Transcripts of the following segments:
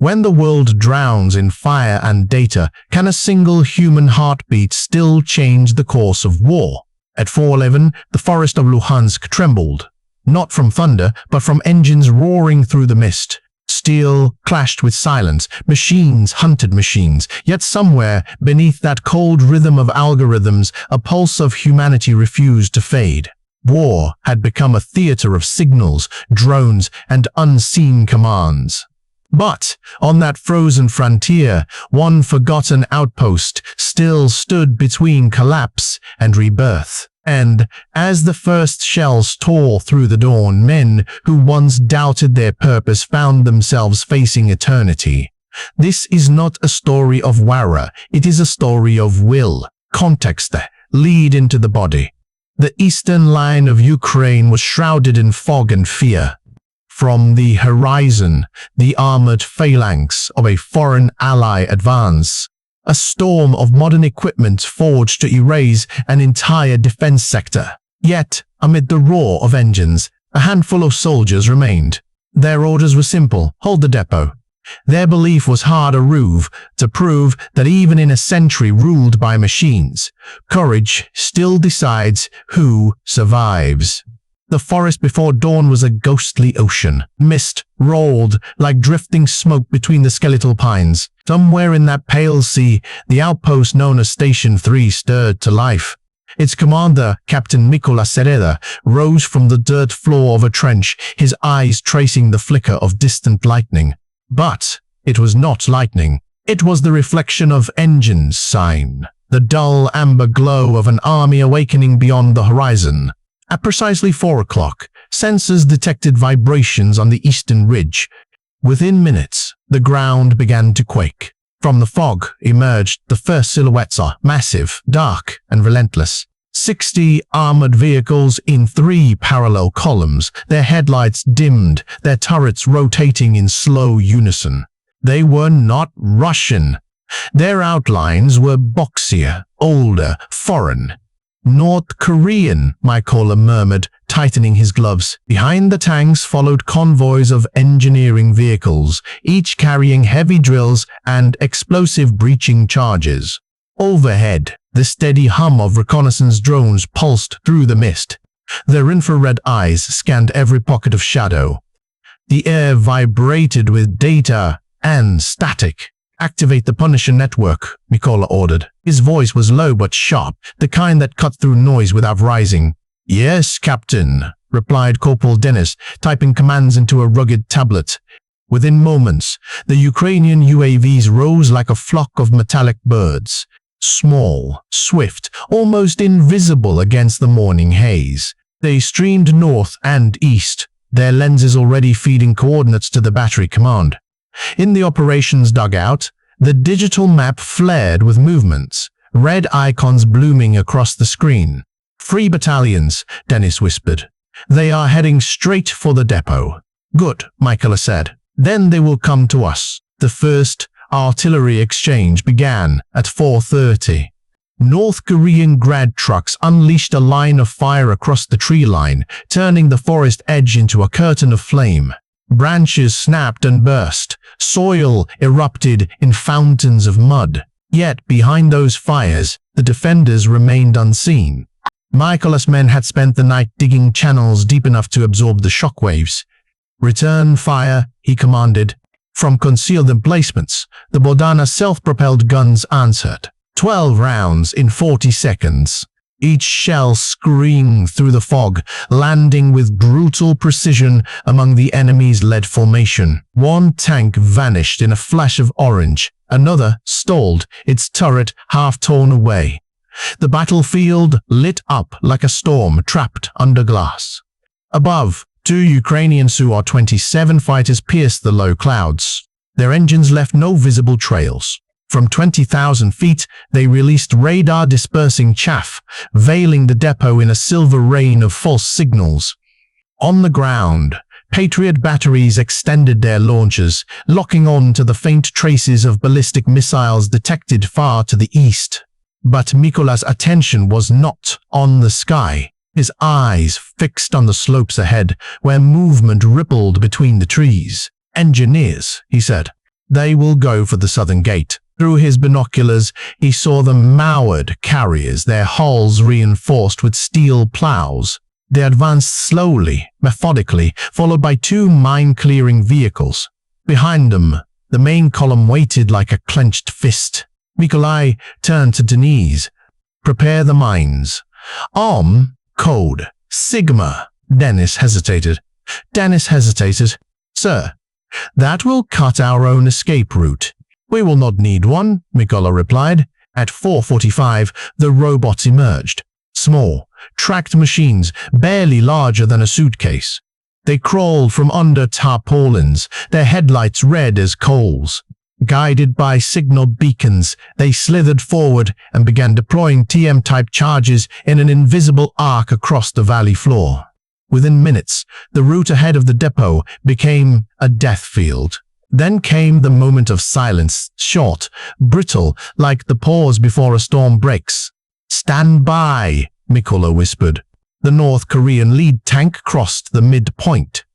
When the world drowns in fire and data, can a single human heartbeat still change the course of war? At 4:11, the forest of Luhansk trembled. Not from thunder, but from engines roaring through the mist. Steel clashed with silence, machines hunted machines, yet somewhere beneath that cold rhythm of algorithms, a pulse of humanity refused to fade. War had become a theater of signals, drones, and unseen commands. But on that frozen frontier, one forgotten outpost still stood between collapse and rebirth. And as the first shells tore through the dawn, men who once doubted their purpose found themselves facing eternity. This is not a story of war, it is a story of will, context, lead into the body. The eastern line of Ukraine was shrouded in fog and fear. From the horizon, the armored phalanx of a foreign ally advance. A storm of modern equipment forged to erase an entire defense sector. Yet, amid the roar of engines, a handful of soldiers remained. Their orders were simple: hold the depot. Their belief was hard to prove that even in a century ruled by machines, courage still decides who survives. The forest before dawn was a ghostly ocean. Mist rolled like drifting smoke between the skeletal pines. Somewhere in that pale sea, the outpost known as Station 3 stirred to life. Its commander, Captain Mykola Sereda, rose from the dirt floor of a trench, his eyes tracing the flicker of distant lightning. But it was not lightning. It was the reflection of engines' sign, the dull amber glow of an army awakening beyond the horizon. At precisely 4 o'clock, sensors detected vibrations on the eastern ridge. Within minutes, the ground began to quake. From the fog emerged the first silhouettes, massive, dark, and relentless. 60 armored vehicles in 3 parallel columns, their headlights dimmed, their turrets rotating in slow unison. They were not Russian. Their outlines were boxier, older, foreign. North Korean, Mykola murmured, tightening his gloves. Behind the tanks followed convoys of engineering vehicles, each carrying heavy drills and explosive breaching charges. Overhead, the steady hum of reconnaissance drones pulsed through the mist. Their infrared eyes scanned every pocket of shadow. The air vibrated with data and static. Activate the Punisher network, Mykola ordered. His voice was low but sharp, the kind that cut through noise without rising. Yes, Captain, replied Corporal Dennis, typing commands into a rugged tablet. Within moments, the Ukrainian UAVs rose like a flock of metallic birds. Small, swift, almost invisible against the morning haze. They streamed north and east, their lenses already feeding coordinates to the battery command. In the operations dugout, the digital map flared with movements, red icons blooming across the screen. 3 battalions, Dennis whispered. They are heading straight for the depot. Good, Mykola said. Then they will come to us. The first artillery exchange began at 4:30. North Korean grad trucks unleashed a line of fire across the tree line, turning the forest edge into a curtain of flame. Branches snapped and burst. Soil erupted in fountains of mud. Yet behind those fires, the defenders remained unseen. Mykola's men had spent the night digging channels deep enough to absorb the shockwaves. Return fire, he commanded. From concealed emplacements, the Bodana self-propelled guns answered. 12 rounds in 40 seconds. Each shell screamed through the fog, landing with brutal precision among the enemy's lead formation. One tank vanished in a flash of orange. Another stalled, its turret half torn away. The battlefield lit up like a storm trapped under glass. Above, 2 Ukrainian Su-27 fighters pierced the low clouds. Their engines left no visible trails. From 20,000 feet, they released radar-dispersing chaff, veiling the depot in a silver rain of false signals. On the ground, Patriot batteries extended their launchers, locking on to the faint traces of ballistic missiles detected far to the east. But Mykola's attention was not on the sky, his eyes fixed on the slopes ahead, where movement rippled between the trees. Engineers, he said. They will go for the southern gate. Through his binoculars, he saw the Maured carriers, their hulls reinforced with steel plows. They advanced slowly, methodically, followed by 2 mine-clearing vehicles. Behind them, the main column waited like a clenched fist. Mykolai turned to Denise. "Prepare the mines." Code. Sigma. Dennis hesitated. "Sir, that will cut our own escape route." "We will not need one," Mykola replied. At 4:45, the robots emerged. Small, tracked machines, barely larger than a suitcase. They crawled from under tarpaulins, their headlights red as coals. Guided by signal beacons, they slithered forward and began deploying TM-type charges in an invisible arc across the valley floor. Within minutes, the route ahead of the depot became a death field. Then came the moment of silence, short, brittle, like the pause before a storm breaks. "Stand by," Mykola whispered. The North Korean lead tank crossed the midpoint.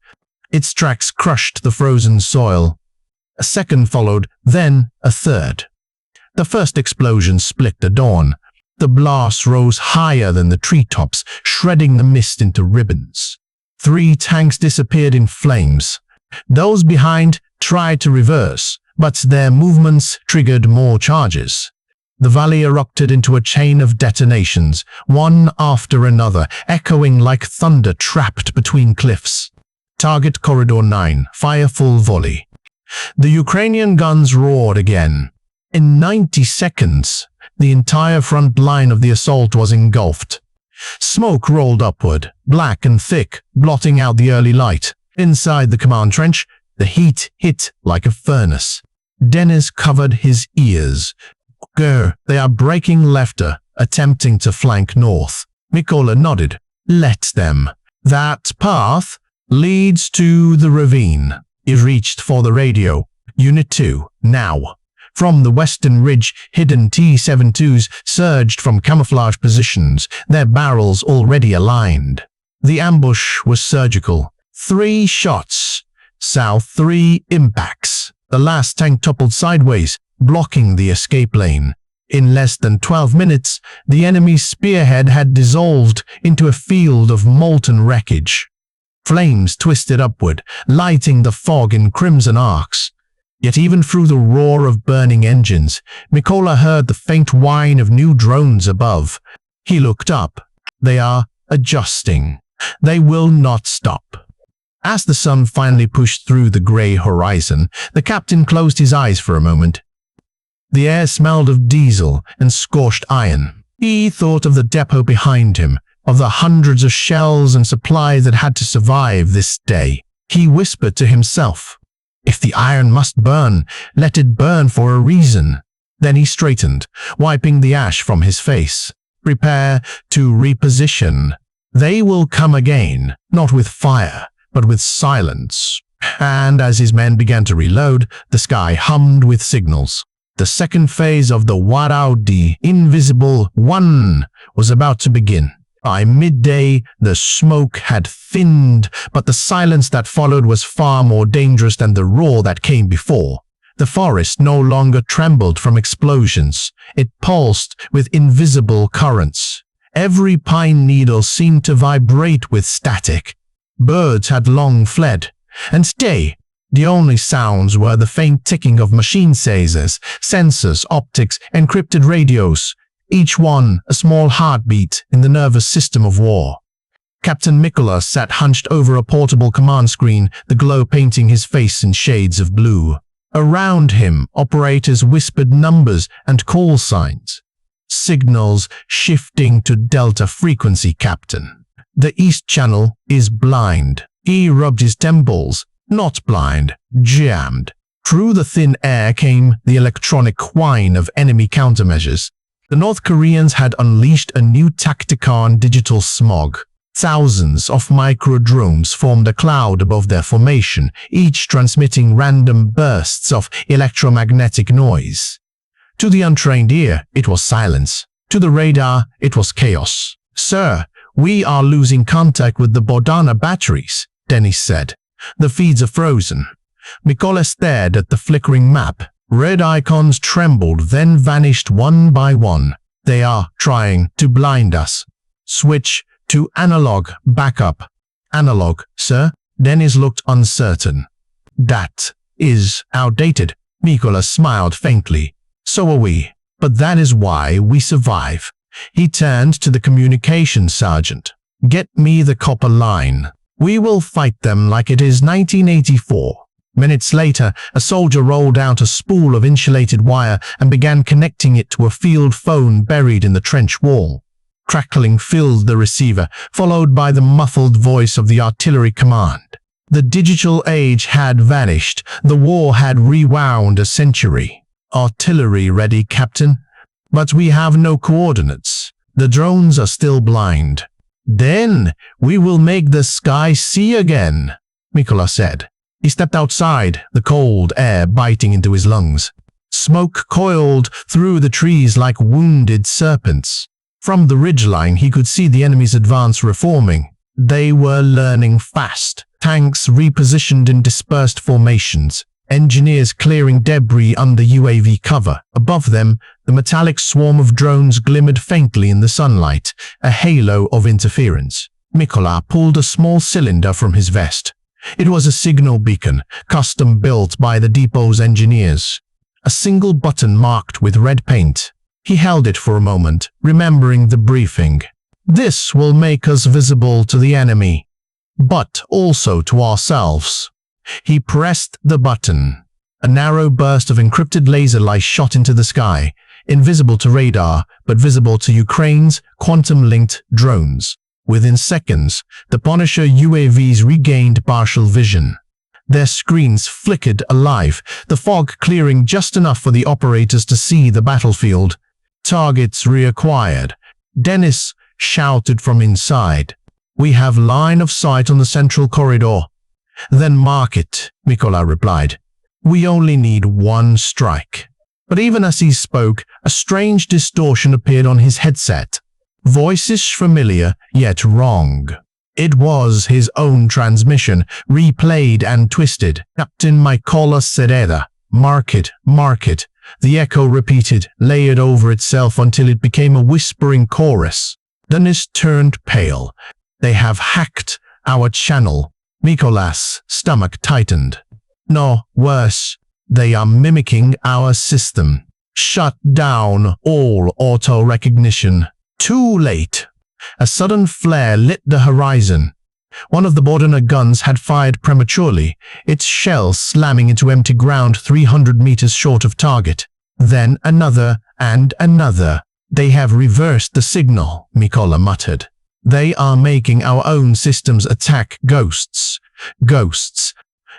Its tracks crushed the frozen soil. A second followed, then a third. The first explosion split the dawn. The blast rose higher than the treetops, shredding the mist into ribbons. 3 tanks disappeared in flames. Those behind tried to reverse, but their movements triggered more charges. The valley erupted into a chain of detonations, one after another, echoing like thunder trapped between cliffs. Target Corridor 9, fire full volley. The Ukrainian guns roared again. In 90 seconds, the entire front line of the assault was engulfed. Smoke rolled upward, black and thick, blotting out the early light. Inside the command trench, the heat hit like a furnace. Dennis covered his ears. They are breaking left, attempting to flank north. Mykola nodded. "Let them. That path leads to the ravine." He reached for the radio. "Unit 2, now." From the western ridge, hidden T-72s surged from camouflage positions, their barrels already aligned. The ambush was surgical. 3 shots. South, 3 impacts. The last tank toppled sideways, blocking the escape lane. In less than 12 minutes, the enemy's spearhead had dissolved into a field of molten wreckage. Flames twisted upward, lighting the fog in crimson arcs. Yet even through the roar of burning engines, Mykola heard the faint whine of new drones above. He looked up. They are adjusting. They will not stop. As the sun finally pushed through the grey horizon, the captain closed his eyes for a moment. The air smelled of diesel and scorched iron. He thought of the depot behind him, of the hundreds of shells and supplies that had to survive this day. He whispered to himself, "If the iron must burn, let it burn for a reason." Then he straightened, wiping the ash from his face. "Prepare to reposition. They will come again, not with fire, but with silence." And as his men began to reload, the sky hummed with signals. The second phase of the Waraudi Invisible One was about to begin. By midday, the smoke had thinned, but the silence that followed was far more dangerous than the roar that came before. The forest no longer trembled from explosions. It pulsed with invisible currents. Every pine needle seemed to vibrate with static. Birds had long fled, and today, the only sounds were the faint ticking of machine sensors, optics, encrypted radios, each one a small heartbeat in the nervous system of war. Captain Mykola sat hunched over a portable command screen, the glow painting his face in shades of blue. Around him, operators whispered numbers and call signs. Signals shifting to Delta frequency, Captain. The East Channel is blind. He rubbed his temples. Not blind, jammed. Through the thin air came the electronic whine of enemy countermeasures. The North Koreans had unleashed a new tacticon digital smog. Thousands of micro-drones formed a cloud above their formation, each transmitting random bursts of electromagnetic noise. To the untrained ear, it was silence. To the radar, it was chaos. "Sir, we are losing contact with the Bodana batteries," Dennis said. "The feeds are frozen." Mykola stared at the flickering map. Red icons trembled, then vanished one by one. They are trying to blind us. Switch to analog backup. Analog, sir? Dennis looked uncertain. That is outdated. Mykola smiled faintly. So are we. But that is why we survive. He turned to the communications sergeant. Get me the copper line. We will fight them like it is 1984. Minutes later, a soldier rolled out a spool of insulated wire and began connecting it to a field phone buried in the trench wall. Crackling filled the receiver, followed by the muffled voice of the artillery command. The digital age had vanished. The war had rewound a century. Artillery ready, Captain. But we have no coordinates. The drones are still blind. Then we will make the sky see again, Mykola said. He stepped outside, the cold air biting into his lungs. Smoke coiled through the trees like wounded serpents. From the ridgeline, he could see the enemy's advance reforming. They were learning fast. Tanks repositioned in dispersed formations. Engineers clearing debris under UAV cover. Above them, the metallic swarm of drones glimmered faintly in the sunlight, a halo of interference. Mykola pulled a small cylinder from his vest. It was a signal beacon, custom-built by the depot's engineers. A single button marked with red paint. He held it for a moment, remembering the briefing. This will make us visible to the enemy, but also to ourselves. He pressed the button. A narrow burst of encrypted laser light shot into the sky, invisible to radar, but visible to Ukraine's quantum-linked drones. Within seconds, the Punisher UAVs regained partial vision. Their screens flickered alive, the fog clearing just enough for the operators to see the battlefield. Targets reacquired. Dennis shouted from inside. We have line of sight on the central corridor. Then mark it, Mykola replied. We only need one strike. But even as he spoke, a strange distortion appeared on his headset. Voices familiar, yet wrong. It was his own transmission, replayed and twisted. Captain Mykola Sereda. Mark it, mark it. The echo repeated, layered over itself until it became a whispering chorus. Dennis turned pale. They have hacked our channel. Mykola's stomach tightened. No, worse. They are mimicking our system. Shut down all auto-recognition. Too late. A sudden flare lit the horizon. One of the Bordener guns had fired prematurely, its shell slamming into empty ground 300 meters short of target. Then another and another. They have reversed the signal, Mykola muttered. They are making our own systems attack ghosts. Ghosts.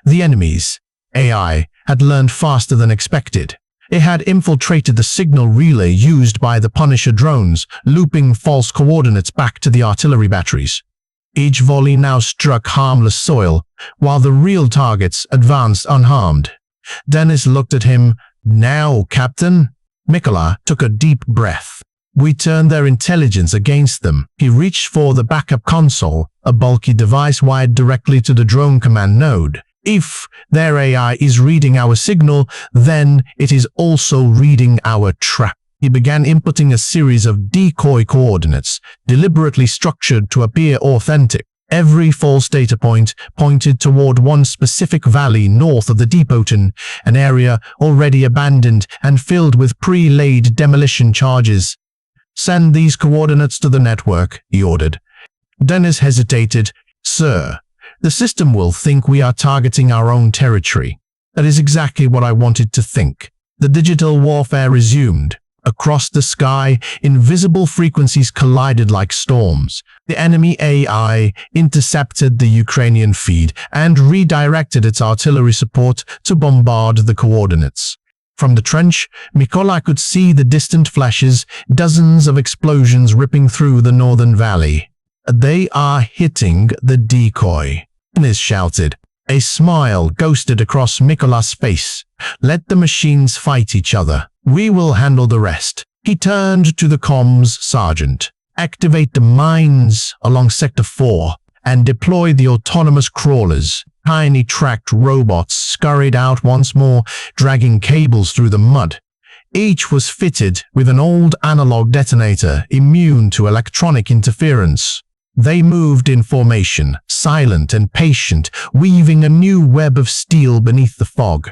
The enemy's AI had learned faster than expected. It had infiltrated the signal relay used by the Punisher drones, looping false coordinates back to the artillery batteries. Each volley now struck harmless soil, while the real targets advanced unharmed. Dennis looked at him. Now, Captain? Mykola took a deep breath. We turned their intelligence against them. He reached for the backup console, a bulky device wired directly to the drone command node. If their AI is reading our signal, then it is also reading our trap. He began inputting a series of decoy coordinates, deliberately structured to appear authentic. Every false data point pointed toward one specific valley north of the depot, an area already abandoned and filled with pre-laid demolition charges. Send these coordinates to the network, he ordered. Dennis hesitated. Sir, the system will think we are targeting our own territory. That is exactly what I wanted to think. The digital warfare resumed. Across the sky, invisible frequencies collided like storms. The enemy AI intercepted the Ukrainian feed and redirected its artillery support to bombard the coordinates. From the trench, Mykola could see the distant flashes, dozens of explosions ripping through the northern valley. They are hitting the decoy, Dennis shouted. A smile ghosted across Mykola's face. Let the machines fight each other. We will handle the rest. He turned to the comms sergeant. Activate the mines along Sector 4 and deploy the autonomous crawlers. Tiny tracked robots scurried out once more, dragging cables through the mud. Each was fitted with an old analog detonator immune to electronic interference. They moved in formation, silent and patient, weaving a new web of steel beneath the fog.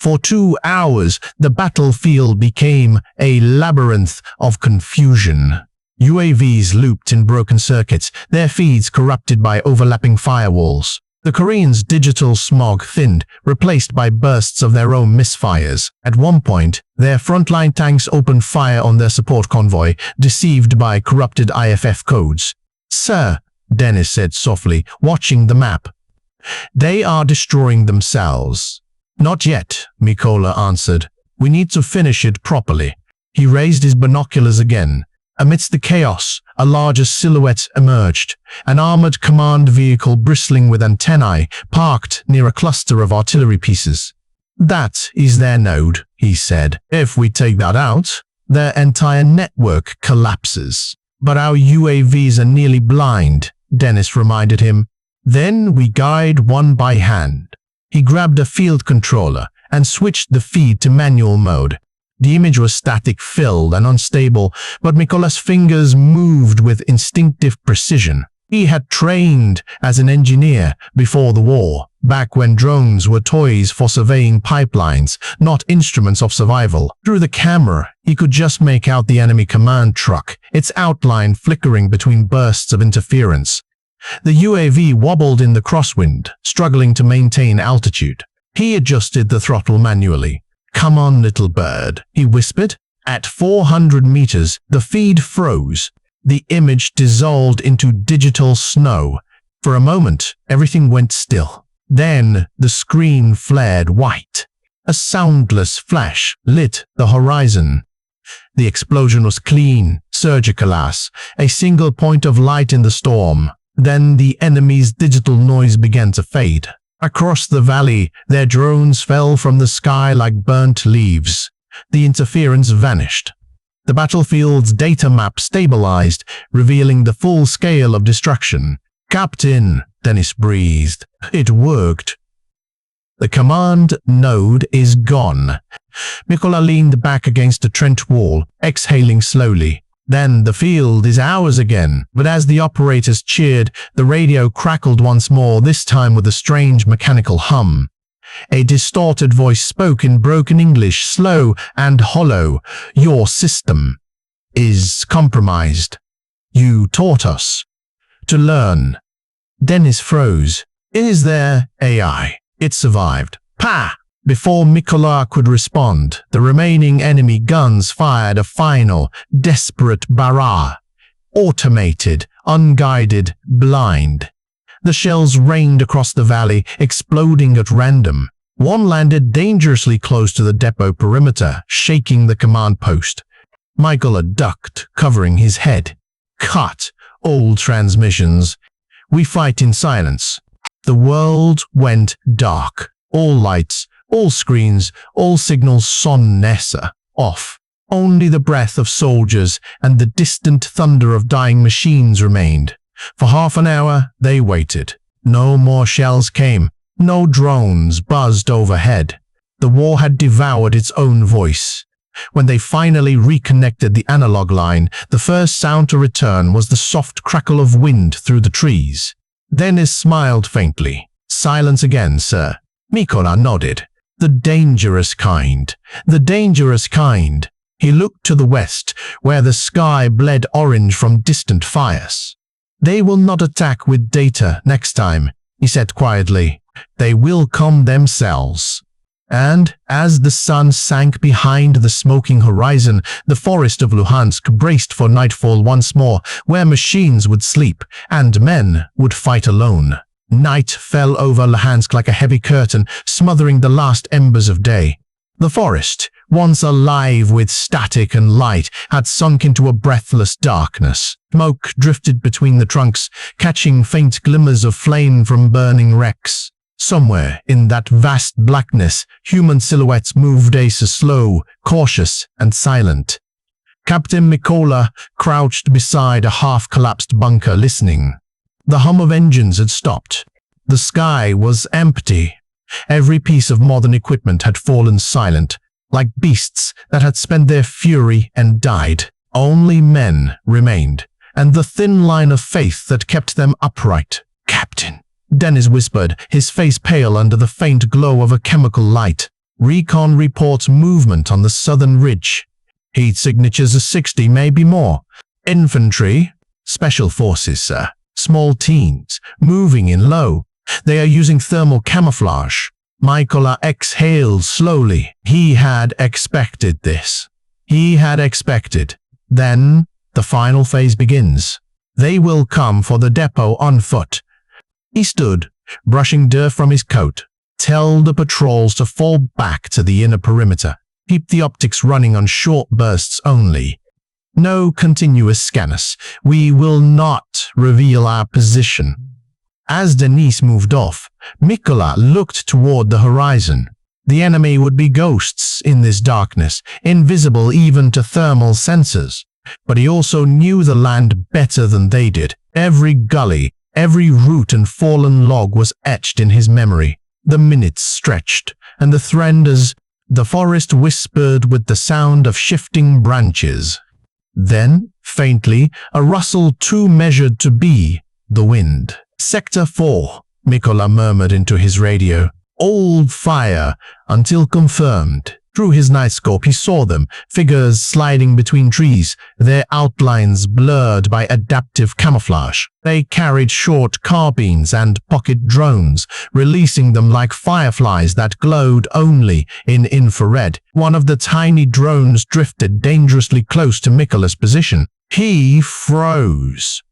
For 2 hours, the battlefield became a labyrinth of confusion. UAVs looped in broken circuits, their feeds corrupted by overlapping firewalls. The Koreans' digital smog thinned, replaced by bursts of their own misfires. At one point, their frontline tanks opened fire on their support convoy, deceived by corrupted IFF codes. "Sir," Dennis said softly, watching the map. "They are destroying themselves." "Not yet," Mykola answered. "We need to finish it properly." He raised his binoculars again. Amidst the chaos, a larger silhouette emerged, an armored command vehicle bristling with antennae, parked near a cluster of artillery pieces. "That is their node," he said. "If we take that out, their entire network collapses." "But our UAVs are nearly blind," Dennis reminded him. "Then we guide one by hand." He grabbed a field controller and switched the feed to manual mode. The image was static-filled and unstable, but Mykola's fingers moved with instinctive precision. He had trained as an engineer before the war, back when drones were toys for surveying pipelines, not instruments of survival. Through the camera, he could just make out the enemy command truck, its outline flickering between bursts of interference. The UAV wobbled in the crosswind, struggling to maintain altitude. He adjusted the throttle manually. "Come on, little bird," he whispered. At 400 meters, the feed froze. The image dissolved into digital snow. For a moment, everything went still. Then the screen flared white. A soundless flash lit the horizon. The explosion was clean, surgical-as, a single point of light in the storm. Then the enemy's digital noise began to fade. Across the valley, their drones fell from the sky like burnt leaves. The interference vanished. The battlefield's data map stabilized, revealing the full scale of destruction. "Captain," Dennis breathed. "It worked." "The command node is gone." Mykola leaned back against a trench wall, exhaling slowly. "Then the field is ours again." But as the operators cheered, the radio crackled once more, this time with a strange mechanical hum. A distorted voice spoke in broken English, slow and hollow. "Your system is compromised. You taught us to learn." Dennis froze. "Is there AI? It survived." "Pa!" Before Mykola could respond, the remaining enemy guns fired a final, desperate barrage. Automated, unguided, blind. The shells rained across the valley, exploding at random. One landed dangerously close to the depot perimeter, shaking the command post. Mykola ducked, covering his head. "Cut all transmissions. We fight in silence." The world went dark. All lights, all screens, all signals sonessa off. Only the breath of soldiers and the distant thunder of dying machines remained. For half an hour, they waited. No more shells came. No drones buzzed overhead. The war had devoured its own voice. When they finally reconnected the analog line, the first sound to return was the soft crackle of wind through the trees. Dennis smiled faintly. "Silence again, sir." Mykola nodded. "The dangerous kind. The dangerous kind." He looked to the west, where the sky bled orange from distant fires. "They will not attack with data next time," he said quietly. "They will come themselves." And as the sun sank behind the smoking horizon, the forest of Luhansk braced for nightfall once more, where machines would sleep and men would fight alone. Night fell over Luhansk like a heavy curtain, smothering the last embers of day. The forest, once alive with static and light, had sunk into a breathless darkness. Smoke drifted between the trunks, catching faint glimmers of flame from burning wrecks. Somewhere in that vast blackness, human silhouettes moved, slow, cautious, and silent. Captain Mykola crouched beside a half-collapsed bunker, listening. The hum of engines had stopped. The sky was empty. Every piece of modern equipment had fallen silent, like beasts that had spent their fury and died. Only men remained, and the thin line of faith that kept them upright. "Captain," Dennis whispered, his face pale under the faint glow of a chemical light. "Recon reports movement on the southern ridge. Heat signatures are 60, maybe more. Infantry, special forces, sir. Small teams, moving in low. They are using thermal camouflage." Mykola exhaled slowly. He had expected this. He had expected. Then, the final phase begins. They will come for the depot on foot. He stood, brushing dirt from his coat. "Tell the patrols to fall back to the inner perimeter. Keep the optics running on short bursts only. No continuous scanners. We will not reveal our position." As Denise moved off, Mykola looked toward the horizon. The enemy would be ghosts in this darkness, invisible even to thermal sensors. But he also knew the land better than they did. Every gully, every root and fallen log was etched in his memory. The minutes stretched, and the thunders, the forest whispered with the sound of shifting branches. Then, faintly, a rustle too measured to be the wind. "Sector 4, Mykola murmured into his radio. "Old fire, until confirmed." Through his night scope he saw them, figures sliding between trees, their outlines blurred by adaptive camouflage. They carried short carbines and pocket drones, releasing them like fireflies that glowed only in infrared. One of the tiny drones drifted dangerously close to Mykola's position. He froze.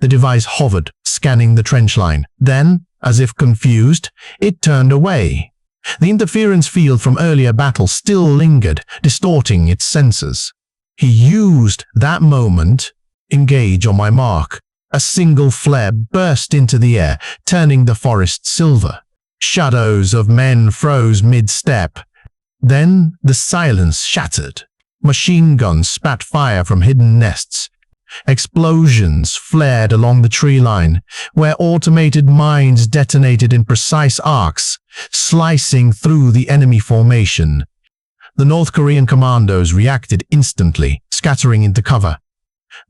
The device hovered, scanning the trench line. Then, as if confused, it turned away. The interference field from earlier battles still lingered, distorting its sensors. He used that moment. "Engage on my mark." A single flare burst into the air, turning the forest silver. Shadows of men froze mid-step. Then the silence shattered. Machine guns spat fire from hidden nests. Explosions flared along the tree line, where automated mines detonated in precise arcs, slicing through the enemy formation. The North Korean commandos reacted instantly, scattering into cover.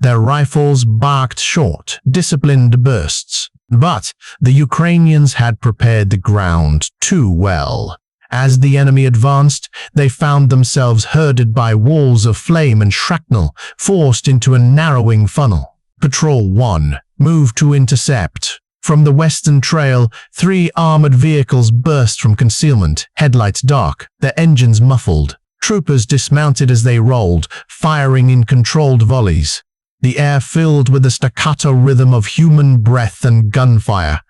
Their rifles barked short, disciplined bursts. But the Ukrainians had prepared the ground too well. As the enemy advanced, they found themselves herded by walls of flame and shrapnel, forced into a narrowing funnel. Patrol 1 moved to intercept. From the western trail, 3 armored vehicles burst from concealment, headlights dark, their engines muffled. Troopers dismounted as they rolled, firing in controlled volleys. The air filled with the staccato rhythm of human breath and gunfire.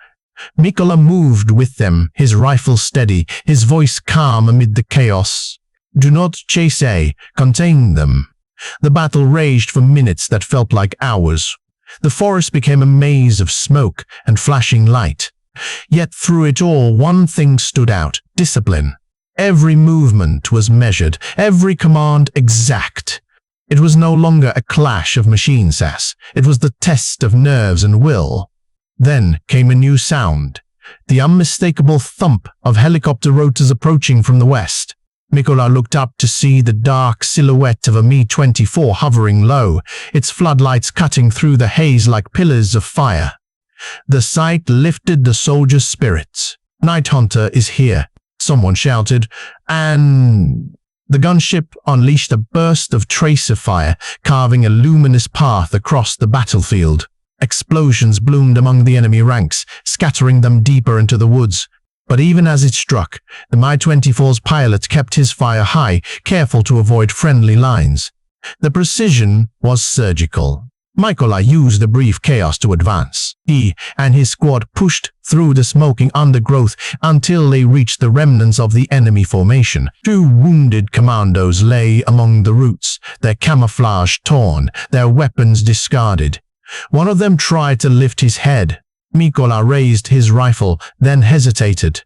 Mykola moved with them, his rifle steady, his voice calm amid the chaos. "Do not chase, contain them." The battle raged for minutes that felt like hours. The forest became a maze of smoke and flashing light. Yet through it all, one thing stood out: discipline. Every movement was measured, every command exact. It was no longer a clash of machine sass. It was the test of nerves and will. Then came a new sound, the unmistakable thump of helicopter rotors approaching from the west. Mykola looked up to see the dark silhouette of a Mi-24 hovering low, its floodlights cutting through the haze like pillars of fire. The sight lifted the soldiers' spirits. "Night Hunter is here," someone shouted, and the gunship unleashed a burst of tracer fire, carving a luminous path across the battlefield. Explosions bloomed among the enemy ranks, scattering them deeper into the woods. But even as it struck, the Mi-24's pilot kept his fire high, careful to avoid friendly lines. The precision was surgical. Mykola used the brief chaos to advance. He and his squad pushed through the smoking undergrowth until they reached the remnants of the enemy formation. 2 wounded commandos lay among the roots, their camouflage torn, their weapons discarded. One of them tried to lift his head. Mykola raised his rifle, then hesitated.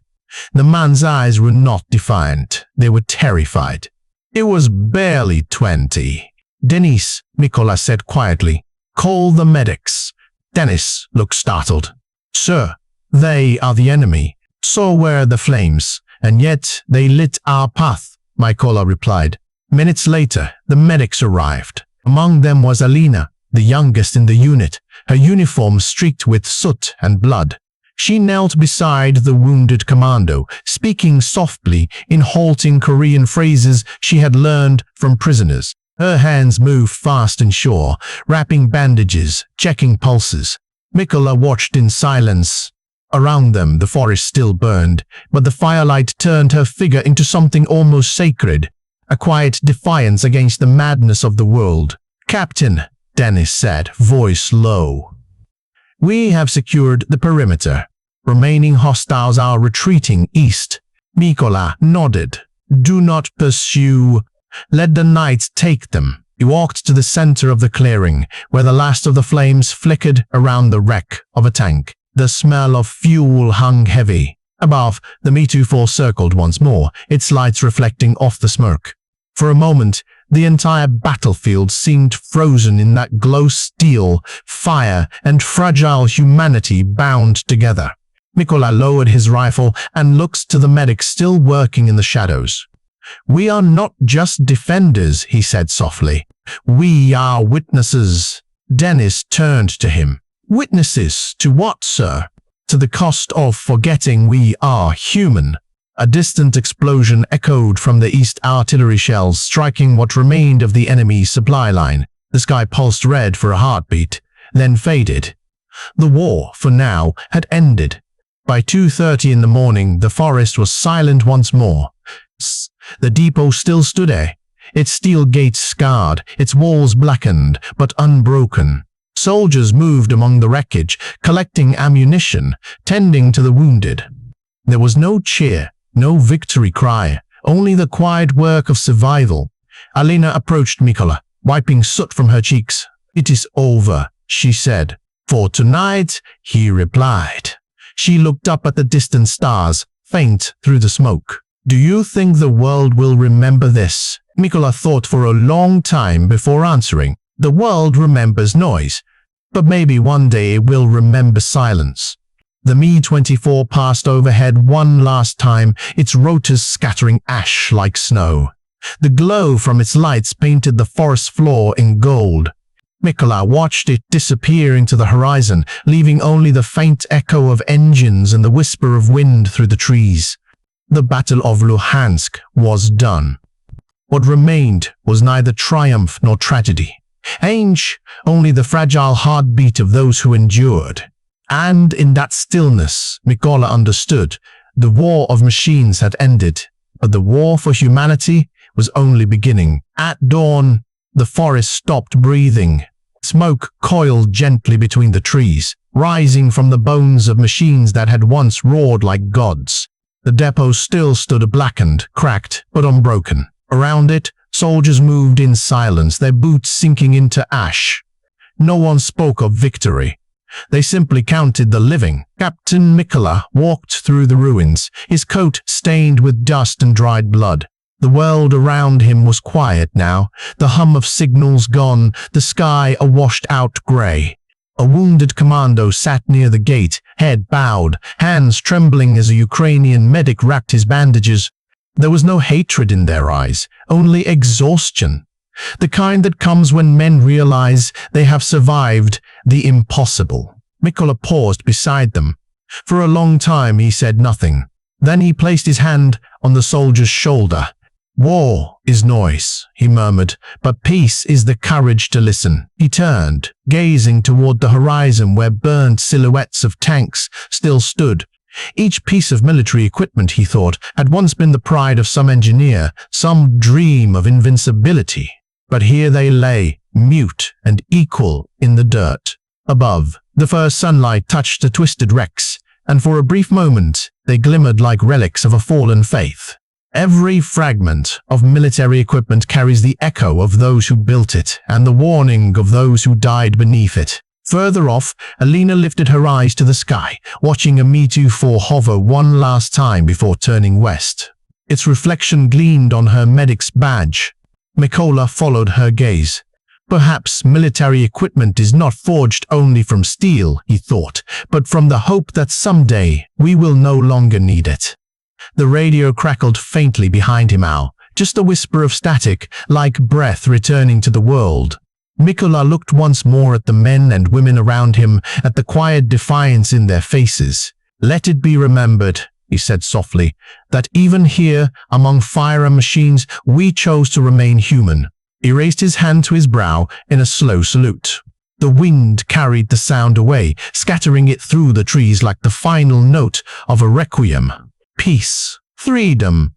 The man's eyes were not defiant. They were terrified. It was barely 20. "Denise," Mykola said quietly, "call the medics." Dennis looked startled. "Sir, They are the enemy. So were the flames, and yet they lit our path, Mykola replied. Minutes later, the medics arrived. Among them was Alina, the youngest in the unit, her uniform streaked with soot and blood. She knelt beside the wounded commando, speaking softly in halting Korean phrases she had learned from prisoners. Her hands moved fast and sure, wrapping bandages, checking pulses. Mykola watched in silence. Around them, the forest still burned, but the firelight turned her figure into something almost sacred, a quiet defiance against the madness of the world. "Captain," Dennis said, voice low. "We have secured the perimeter. Remaining hostiles are retreating east." Mykola nodded. "Do not pursue. Let the night take them." He walked to the center of the clearing, where the last of the flames flickered around the wreck of a tank. The smell of fuel hung heavy. Above, the Me-24 circled once more, its lights reflecting off the smoke. For a moment, the entire battlefield seemed frozen in that glow. Steel, fire, and fragile humanity bound together. Mykola lowered his rifle and looked to the medics still working in the shadows. "We are not just defenders," he said softly. "We are witnesses." Dennis turned to him. "Witnesses to what, sir?" "To the cost of forgetting we are human." A distant explosion echoed from the east, artillery shells striking what remained of the enemy's supply line. The sky pulsed red for a heartbeat, then faded. The war, for now, had ended. By 2:30 in the morning, the forest was silent once more. The depot still stood there, its steel gates scarred, its walls blackened but unbroken. Soldiers moved among the wreckage, collecting ammunition, tending to the wounded. There was no cheer, no victory cry, only the quiet work of survival. Alina approached Mykola, wiping soot from her cheeks. "It is over," she said. "For tonight," he replied. She looked up at the distant stars, faint through the smoke. "Do you think the world will remember this?" Mykola thought for a long time before answering. "The world remembers noise, but maybe one day it will remember silence." The Me-24 passed overhead one last time, its rotors scattering ash like snow. The glow from its lights painted the forest floor in gold. Mykola watched it disappear into the horizon, leaving only the faint echo of engines and the whisper of wind through the trees. The Battle of Luhansk was done. What remained was neither triumph nor tragedy. Only the fragile heartbeat of those who endured. And in that stillness, Mykola understood. The war of machines had ended, but the war for humanity was only beginning. At dawn, the forest stopped breathing. Smoke coiled gently between the trees, rising from the bones of machines that had once roared like gods. The depot still stood blackened, cracked, but unbroken. Around it, soldiers moved in silence, their boots sinking into ash. No one spoke of victory. They simply counted the living. Captain Mykola walked through the ruins, his coat stained with dust and dried blood. The world around him was quiet now, the hum of signals gone, the sky a washed-out grey. A wounded commando sat near the gate, head bowed, hands trembling as a Ukrainian medic wrapped his bandages. There was no hatred in their eyes, only exhaustion. The kind that comes when men realize they have survived the impossible. Mykola paused beside them. For a long time he said nothing. Then he placed his hand on the soldier's shoulder. "War is noise," he murmured, "but peace is the courage to listen." He turned, gazing toward the horizon where burnt silhouettes of tanks still stood. Each piece of military equipment, he thought, had once been the pride of some engineer, some dream of invincibility. But here they lay, mute and equal in the dirt. Above, the first sunlight touched the twisted wrecks, and for a brief moment they glimmered like relics of a fallen faith. Every fragment of military equipment carries the echo of those who built it and the warning of those who died beneath it. Further off, Alina lifted her eyes to the sky, watching a Me-24 hover one last time before turning west. Its reflection gleamed on her medic's badge. Mykola followed her gaze. Perhaps military equipment is not forged only from steel, he thought, but from the hope that someday we will no longer need it. The radio crackled faintly behind him now, just a whisper of static, like breath returning to the world. Mikola looked once more at the men and women around him, at the quiet defiance in their faces. "Let it be remembered," he said softly, "that even here, among fire and machines, we chose to remain human." He raised his hand to his brow in a slow salute. The wind carried the sound away, scattering it through the trees like the final note of a requiem. Peace, freedom,